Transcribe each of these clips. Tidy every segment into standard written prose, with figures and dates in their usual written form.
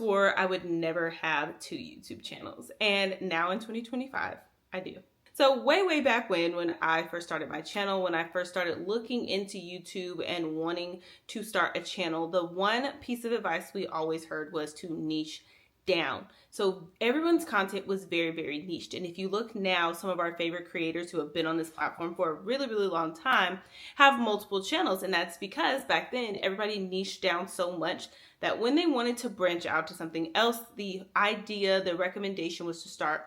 swore I would never have 2 YouTube channels, and now in 2025, I do. So way back when I first started my channel, when I first started looking into YouTube and wanting to start a channel, the one piece of advice we always heard was to niche down. So everyone's content was very niched. And if you look now, some of our favorite creators who have been on this platform for a really long time have multiple channels. And that's because back then everybody niched down so much that when they wanted to branch out to something else, the idea, the recommendation was to start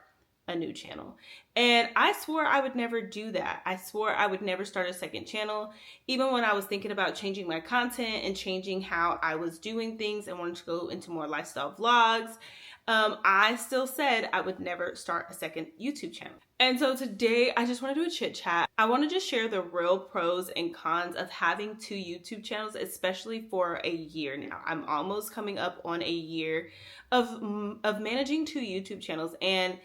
a new channel. And I swore I would never do that. I swore I would never start a second channel. Even when I was thinking about changing my content and changing how I was doing things and wanted to go into more lifestyle vlogs, I still said I would never start a second YouTube channel. And so today I just want to do a chit chat. I want to just share the real pros and cons of having 2 YouTube channels, especially for a year now. I'm almost coming up on a year of managing 2 YouTube channels. And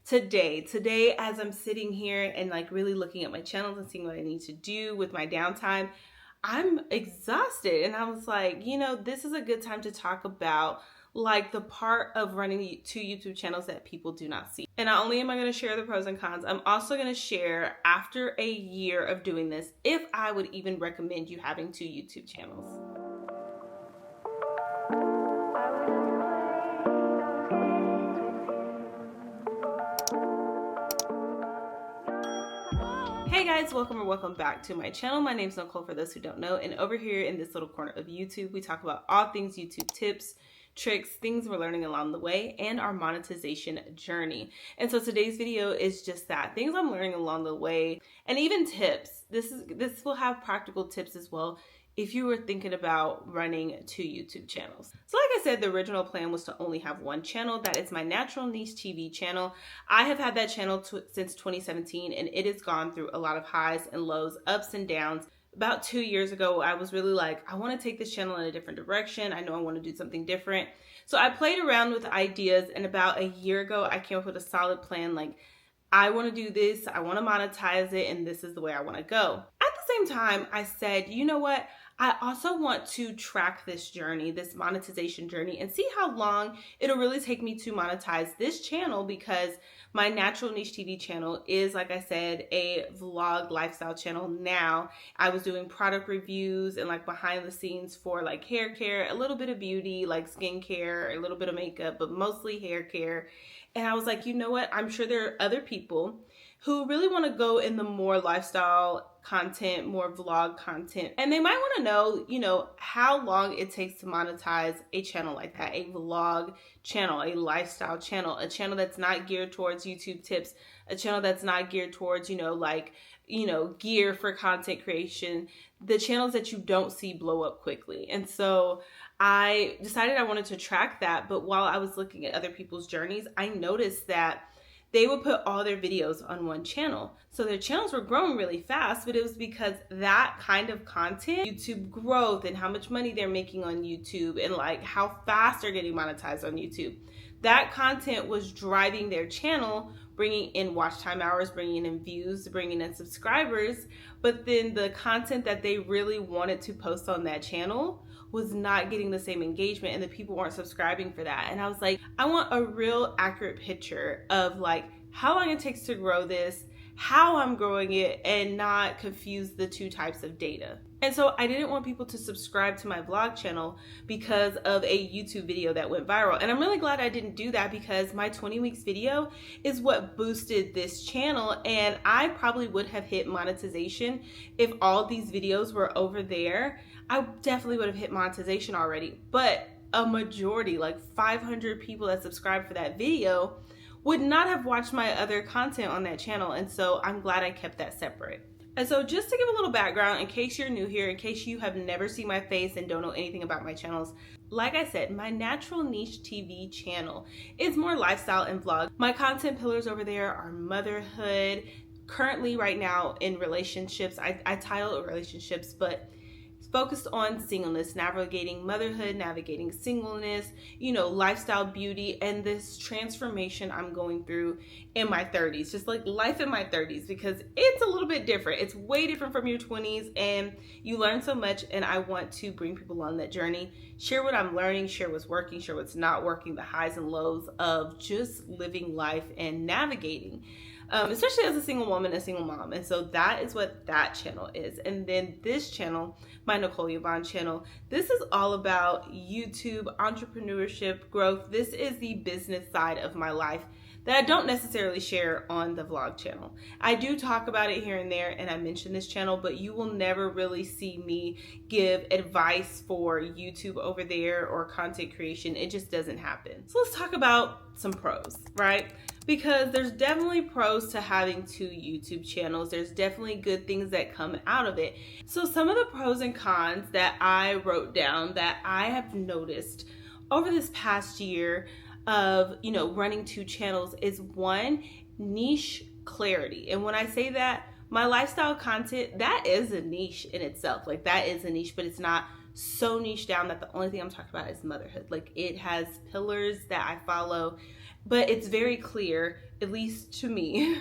Today, as I'm sitting here and like really looking at my channels and seeing what I need to do with my downtime, I'm exhausted. And I was like, this is a good time to talk about like the part of running 2 YouTube channels that people do not see. And not only am I going to share the pros and cons, I'm also going to share after a year of doing this, if I would even recommend you having 2 YouTube channels. Hey guys, welcome back to my channel. My name is Nicole, for those who don't know, and over here in this little corner of YouTube, we talk about all things YouTube tips, tricks, things we're learning along the way, and our monetization journey. And so today's video is just that, things I'm learning along the way, and even tips. This will have practical tips as well if you were thinking about running 2 YouTube channels. So like I said, the original plan was to only have 1 channel. That is my Natural Niche TV channel. I have had that channel since 2017, and it has gone through a lot of highs and lows, ups and downs. About 2 years ago, I was really like, I want to take this channel in a different direction. I know I want to do something different. So I played around with ideas, and about a year ago, I came up with a solid plan. Like, I want to do this, I want to monetize it, and this is the way I want to go. At the same time, I said, you know what? I also want to track this journey, this monetization journey, and see how long it'll really take me to monetize this channel, because my Natural Niche TV channel is, like I said, a vlog lifestyle channel now. I was doing product reviews and like behind the scenes for like hair care, a little bit of beauty, like skincare, a little bit of makeup, but mostly hair care. And I was like, you know what? I'm sure there are other people who really want to go in the more lifestyle content, more vlog content. And they might want to know, how long it takes to monetize a channel like that, a vlog channel, a lifestyle channel, a channel that's not geared towards YouTube tips, a channel that's not geared towards, gear for content creation, the channels that you don't see blow up quickly. And so I decided I wanted to track that. But while I was looking at other people's journeys, I noticed that they would put all their videos on 1 channel. So their channels were growing really fast, but it was because that kind of content, YouTube growth and how much money they're making on YouTube and like how fast they're getting monetized on YouTube, that content was driving their channel, bringing in watch time hours, bringing in views, bringing in subscribers. But then the content that they really wanted to post on that channel was not getting the same engagement, and the people weren't subscribing for that. And I was like, I want a real accurate picture of like how long it takes to grow this, how I'm growing it, and not confuse the 2 types of data. And so I didn't want people to subscribe to my vlog channel because of a YouTube video that went viral. And I'm really glad I didn't do that, because my 20 weeks video is what boosted this channel. And I probably would have hit monetization if all these videos were over there. I definitely would have hit monetization already. But a majority, like 500 people that subscribed for that video, would not have watched my other content on that channel. And so I'm glad I kept that separate. And so just to give a little background, in case you're new here, in case you have never seen my face and don't know anything about my channels, like I said, my Natural Niche TV channel is more lifestyle and vlog. My content pillars over there are motherhood, currently right now in relationships. I title it relationships, but focused on singleness, navigating motherhood, navigating singleness, lifestyle, beauty, and this transformation I'm going through in my 30s, just like life in my 30s, because it's a little bit different. It's way different from your 20s, and you learn so much, and I want to bring people on that journey, share what I'm learning, share what's working, share what's not working, the highs and lows of just living life and navigating. Especially as a single woman, a single mom. And so that is what that channel is. And then this channel, my Nicole Yvonne channel, this is all about YouTube, entrepreneurship, growth. This is the business side of my life that I don't necessarily share on the vlog channel. I do talk about it here and there, and I mention this channel, but you will never really see me give advice for YouTube over there or content creation. It just doesn't happen. So let's talk about some pros, right? Because there's definitely pros to having two YouTube channels. There's definitely good things that come out of it. So some of the pros and cons that I wrote down that I have noticed over this past year of, running two channels is one, niche clarity. And when I say that, my lifestyle content, that is a niche in itself. Like, that is a niche, but it's not so niche down that the only thing I'm talking about is motherhood. Like, it has pillars that I follow, but it's very clear, at least to me,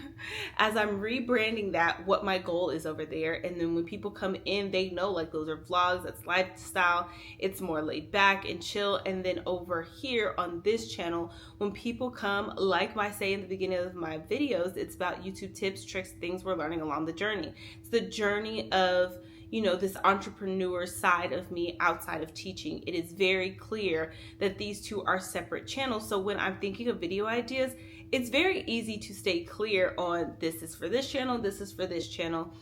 as I'm rebranding that, what my goal is over there. And then when people come in, they know, like, those are vlogs, that's lifestyle, it's more laid back and chill. And then over here on this channel, when people come, like I say in the beginning of my videos, it's about YouTube tips, tricks, things we're learning along the journey. It's the journey of this entrepreneur side of me outside of teaching. It is very clear that these two are separate channels. So when I'm thinking of video ideas, it's very easy to stay clear on this is for this channel, this is for this channel.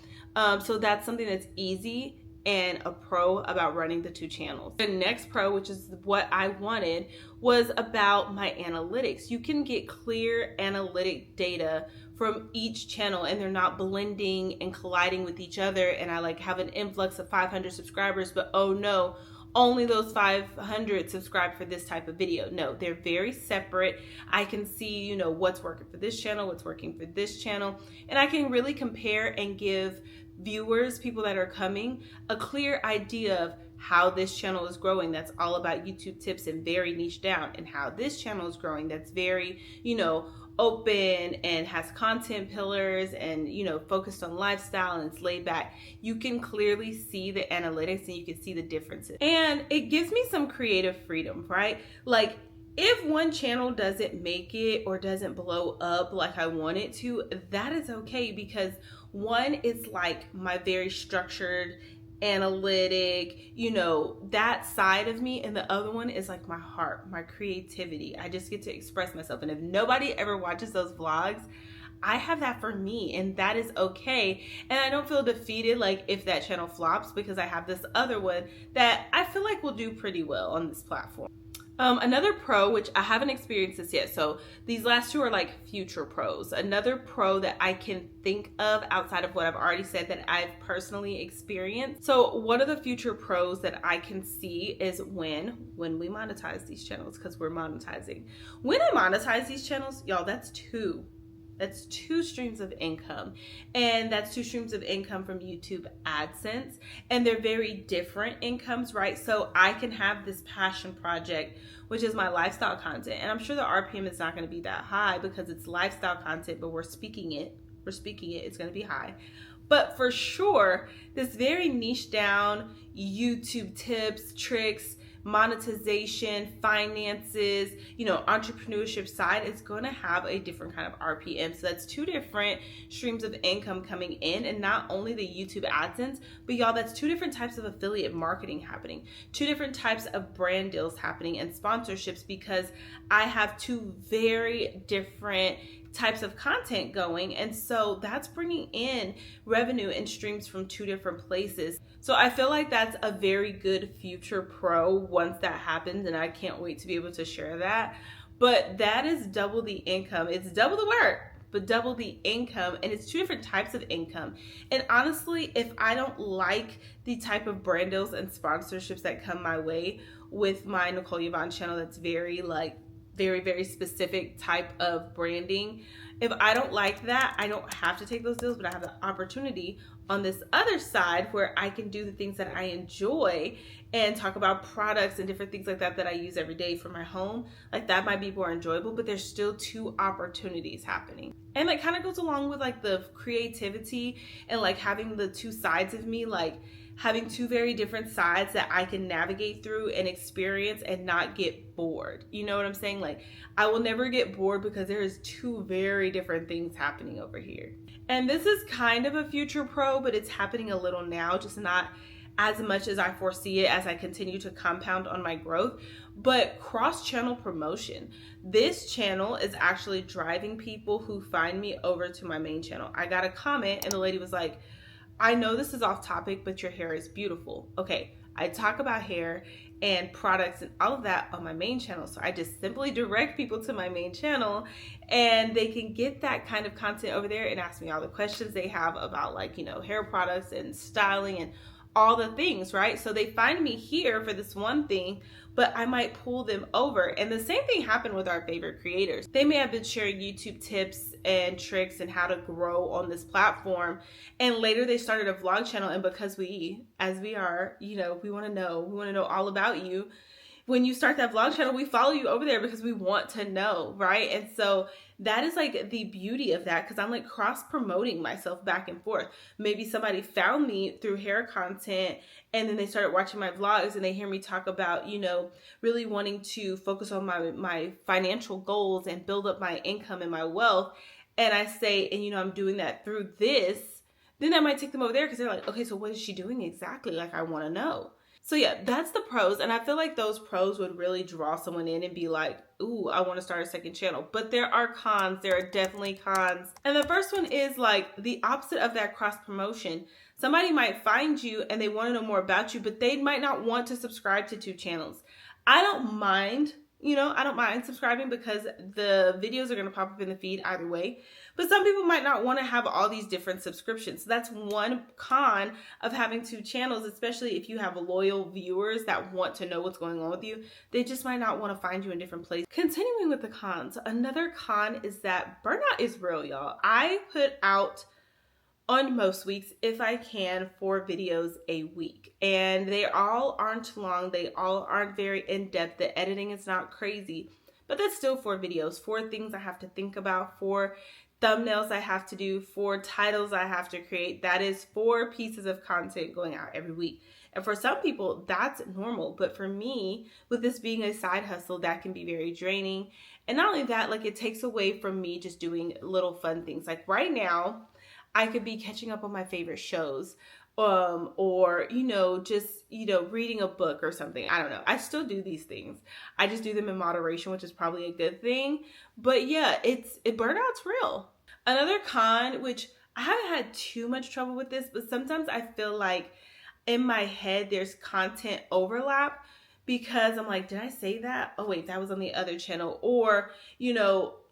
So that's something that's easy and a pro about running the two channels. The next pro, which is what I wanted, was about my analytics. You can get clear analytic data from each channel, and they're not blending and colliding with each other. And I have an influx of 500 subscribers, but oh no, only those 500 subscribe for this type of video. No, they're very separate. I can see, what's working for this channel, what's working for this channel, and I can really compare and give viewers, people that are coming, a clear idea of how this channel is growing. That's all about YouTube tips and very niche down, and how this channel is growing. That's very, open and has content pillars and, focused on lifestyle, and it's laid back. You can clearly see the analytics and you can see the differences. And it gives me some creative freedom, right? Like, if one channel doesn't make it or doesn't blow up like I want it to, that is okay, because one is like my very structured, analytic, that side of me, and the other one is like my heart, my creativity. I just get to express myself, and if nobody ever watches those vlogs, I have that for me, and that is okay. And I don't feel defeated like if that channel flops, because I have this other one that I feel like will do pretty well on this platform. Another pro, which I haven't experienced this yet, so these last two are like future pros. Another pro that I can think of outside of what I've already said that I've personally experienced. So one of the future pros that I can see is when we monetize these channels, because we're monetizing. When I monetize these channels, y'all, that's two streams of income, and that's two streams of income from YouTube AdSense, and they're very different incomes, right? So I can have this passion project, which is my lifestyle content, and I'm sure the RPM is not going to be that high because it's lifestyle content, but we're speaking it, it's going to be high. But for sure, this very niche down YouTube tips, tricks, monetization, finances, entrepreneurship side is going to have a different kind of RPM. So that's two different streams of income coming in, and not only the YouTube AdSense, but y'all, that's two different types of affiliate marketing happening, two different types of brand deals happening and sponsorships, because I have two very different types of content going, and so that's bringing in revenue and streams from two different places. So I feel like that's a very good future pro once that happens, and I can't wait to be able to share that. But that is double the income. It's double the work, but double the income, and it's two different types of income. And honestly, if I don't like the type of brand deals and sponsorships that come my way with my Nicole Yvonne channel, that's very very, very specific type of branding. If I don't like that, I don't have to take those deals, but I have the opportunity on this other side where I can do the things that I enjoy and talk about products and different things like that that I use every day for my home. Like that might be more enjoyable, but there's still two opportunities happening. And that kind of goes along with like the creativity and like having the two sides of me, like having two very different sides that I can navigate through and experience and not get bored. You know what I'm saying? Like I will never get bored because there is two very different things happening over here. And this is kind of a future pro, but it's happening a little now, just not as much as I foresee it as I continue to compound on my growth. But cross-channel promotion. This channel is actually driving people who find me over to my main channel. I got a comment and the lady was like, I know this is off topic, but your hair is beautiful. Okay, I talk about hair and products and all of that on my main channel. So I just simply direct people to my main channel and they can get that kind of content over there and ask me all the questions they have about like, you know, hair products and styling and all the things, right? So they find me here for this one thing, but I might pull them over. And the same thing happened with our favorite creators. They may have been sharing YouTube tips and tricks and how to grow on this platform. And later they started a vlog channel. And because as we are, you know, we want to know all about you. When you start that vlog channel, we follow you over there because we want to know, right? And so that is like the beauty of that, because I'm like cross promoting myself back and forth. Maybe somebody found me through hair content and then they started watching my vlogs and they hear me talk about, you know, really wanting to focus on my financial goals and build up my income and my wealth. And I say, and you know, I'm doing that through this, then that might take them over there because they're like, okay, so what is she doing exactly? Like, I want to know. So yeah, that's the pros. And I feel like those pros would really draw someone in and be like, ooh, I want to start a second channel. But there are cons. There are definitely cons. And the first one is like the opposite of that cross promotion. Somebody might find you and they want to know more about you, but they might not want to subscribe to two channels. I don't mind, I don't mind subscribing because the videos are going to pop up in the feed either way. But some people might not want to have all these different subscriptions. So that's one con of having two channels, especially if you have loyal viewers that want to know what's going on with you. They just might not want to find you in different places. Continuing with the cons, another con is that burnout is real, y'all. I put out on most weeks, if I can, 4 videos a week. And they all aren't long. They all aren't very in-depth. The editing is not crazy. But that's still 4 videos, 4 things I have to think about, 4 thumbnails I have to do, 4 titles I have to create. That is 4 pieces of content going out every week. And for some people, that's normal. But for me, with this being a side hustle, that can be very draining. And not only that, like it takes away from me just doing little fun things. Like right now, I could be catching up on my favorite shows, or, just, reading a book or something. I don't know. I still do these things. I just do them in moderation, which is probably a good thing. But yeah, burnout's real. Another con, which I haven't had too much trouble with this, but sometimes I feel like in my head, there's content overlap because I'm like, did I say that? Oh wait, that was on the other channel. Or,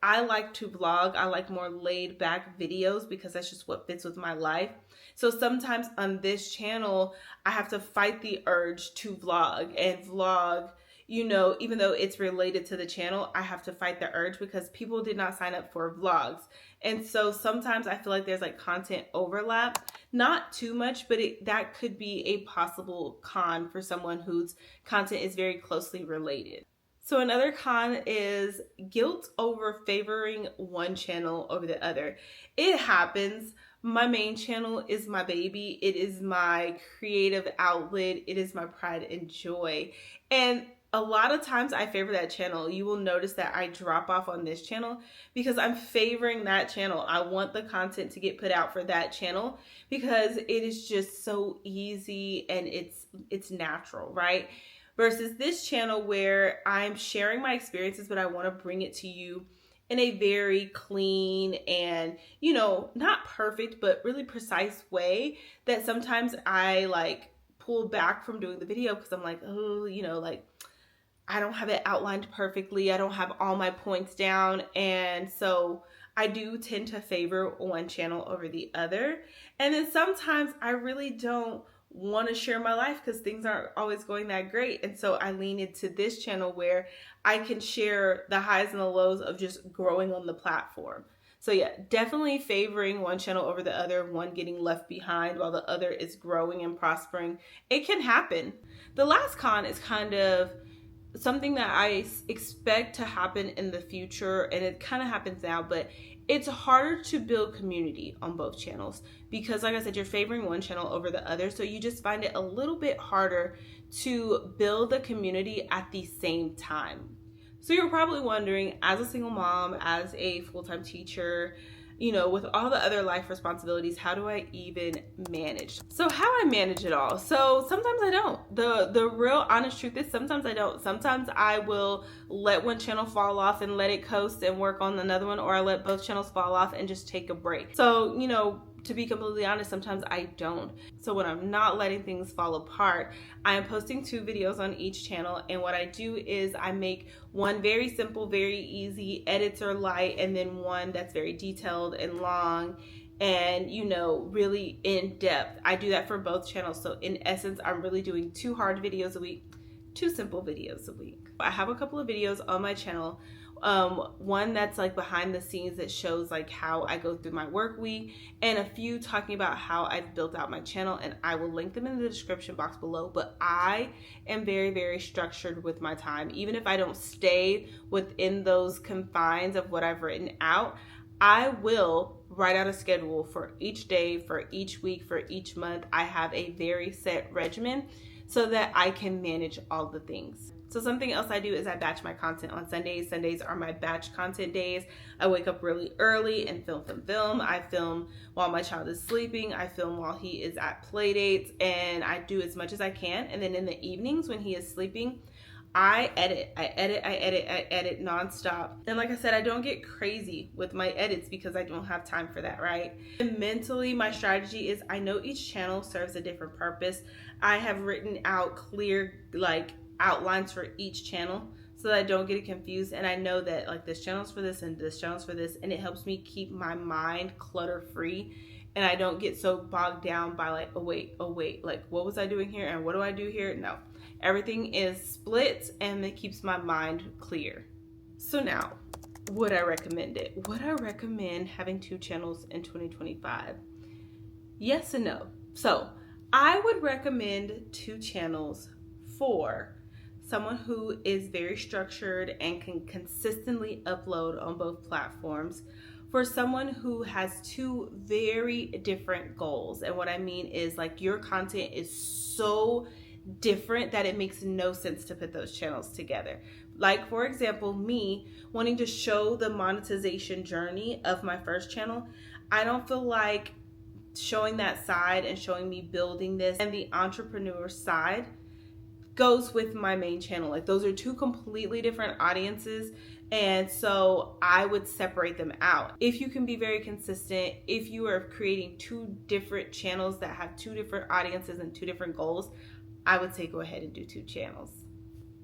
I like to vlog. I like more laid back videos because that's just what fits with my life. So sometimes on this channel, I have to fight the urge to vlog and vlog, even though it's related to the channel, I have to fight the urge because people did not sign up for vlogs. And so sometimes I feel like there's like content overlap, not too much, but that could be a possible con for someone whose content is very closely related. So another con is guilt over favoring one channel over the other. It happens. My main channel is my baby. It is my creative outlet. It is my pride and joy. And a lot of times I favor that channel. You will notice that I drop off on this channel because I'm favoring that channel. I want the content to get put out for that channel because it is just so easy and it's natural, right? Versus this channel where I'm sharing my experiences, but I want to bring it to you in a very clean and, not perfect, but really precise way that sometimes I like pull back from doing the video because I'm like, oh, I don't have it outlined perfectly. I don't have all my points down. And so I do tend to favor one channel over the other. And then sometimes I really don't want to share my life because things aren't always going that great. And so I lean into this channel where I can share the highs and the lows of just growing on the platform. So yeah, definitely favoring one channel over the other, one getting left behind while the other is growing and prospering. It can happen. The last con is kind of something that I expect to happen in the future, and it kind of happens now, but it's harder to build community on both channels because, like I said, you're favoring one channel over the other, so you just find it a little bit harder to build the community at the same time. So you're probably wondering, as a single mom, as a full-time teacher, you know, with all the other life responsibilities, how do I even manage? So how I manage it all. So sometimes I don't. The real honest truth is sometimes I don't. Sometimes I will let one channel fall off and let it coast and work on another one, or I let both channels fall off and just take a break. So, you know, to be completely honest, sometimes I don't. So when I'm not letting things fall apart, I am posting 2 videos on each channel. And what I do is I make one very simple, very easy, edits are light, and then one that's very detailed and long and, you know, really in depth. I do that for both channels. So in essence, I'm really doing 2 hard videos a week, 2 simple videos a week. I have a couple of videos on my channel. One that's like behind the scenes that shows like how I go through my work week, and a few talking about how I've built out my channel, and I will link them in the description box below. But I am very, very structured with my time. Even if I don't stay within those confines of what I've written out, I will write out a schedule for each day, for each week, for each month. I have a very set regimen so that I can manage all the things. So something else I do is I batch my content on Sundays. Sundays are my batch content days. I wake up really early and film. I film while my child is sleeping. I film while he is at play dates, and I do as much as I can. And then in the evenings when he is sleeping, I edit nonstop. And like I said, I don't get crazy with my edits because I don't have time for that, right? And mentally, my strategy is I know each channel serves a different purpose. I have written out clear outlines for each channel so that I don't get it confused, and I know that like this channel's for this and this channel's for this, and it helps me keep my mind clutter free, and I don't get so bogged down by like, oh wait, like what was I doing here and what do I do here? No, everything is split and it keeps my mind clear. So now, would I recommend it? Would I recommend having 2 channels in 2025? Yes and no. So I would recommend 2 channels for someone who is very structured and can consistently upload on both platforms, for someone who has 2 very different goals. And what I mean is like your content is so different that it makes no sense to put those channels together. Like for example, me wanting to show the monetization journey of my first channel, I don't feel like showing that side and showing me building this and the entrepreneur side goes with my main channel. Like those are 2 completely different audiences, and so I would separate them out. If you can be very consistent, if you are creating 2 different channels that have 2 different audiences and 2 different goals, I would say go ahead and do 2 channels.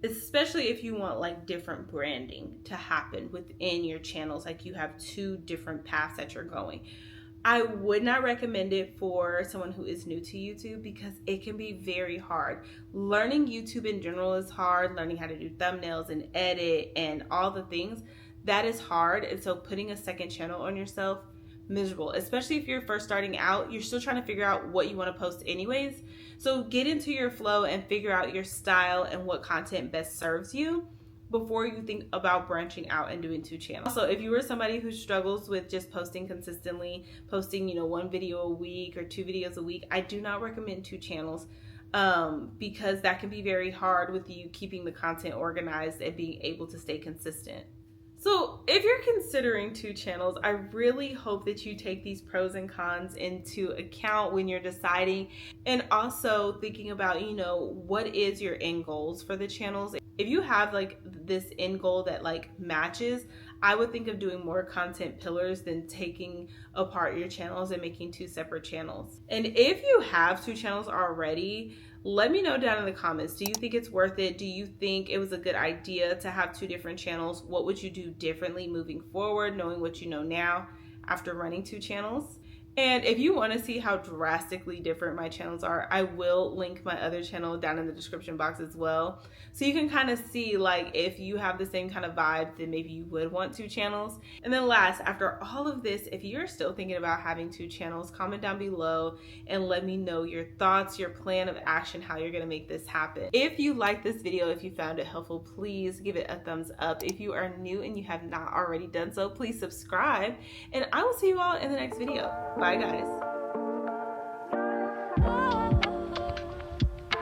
Especially if you want like different branding to happen within your channels, like you have 2 different paths that you're going. I would not recommend it for someone who is new to YouTube because it can be very hard. Learning YouTube in general is hard. Learning how to do thumbnails and edit and all the things, that is hard. And so putting a second channel on yourself, miserable. Especially if you're first starting out, you're still trying to figure out what you want to post anyways. So get into your flow and figure out your style and what content best serves you before you think about branching out and doing 2 channels. So if you are somebody who struggles with just posting consistently, posting, you know, 1 video a week or 2 videos a week, I do not recommend 2 channels because that can be very hard with you keeping the content organized and being able to stay consistent. So if you're considering 2 channels, I really hope that you take these pros and cons into account when you're deciding, and also thinking about, you know, what is your end goals for the channels. If you have like this end goal that like matches, I would think of doing more content pillars than taking apart your channels and making 2 separate channels. And if you have 2 channels already, let me know down in the comments. Do you think it's worth it? Do you think it was a good idea to have 2 different channels? What would you do differently moving forward, knowing what you know now after running 2 channels? And if you want to see how drastically different my channels are, I will link my other channel down in the description box as well. So you can kind of see, like, if you have the same kind of vibe, then maybe you would want 2 channels. And then last, after all of this, if you're still thinking about having 2 channels, comment down below and let me know your thoughts, your plan of action, how you're going to make this happen. If you liked this video, if you found it helpful, please give it a thumbs up. If you are new and you have not already done so, please subscribe. And I will see you all in the next video. Bye, guys.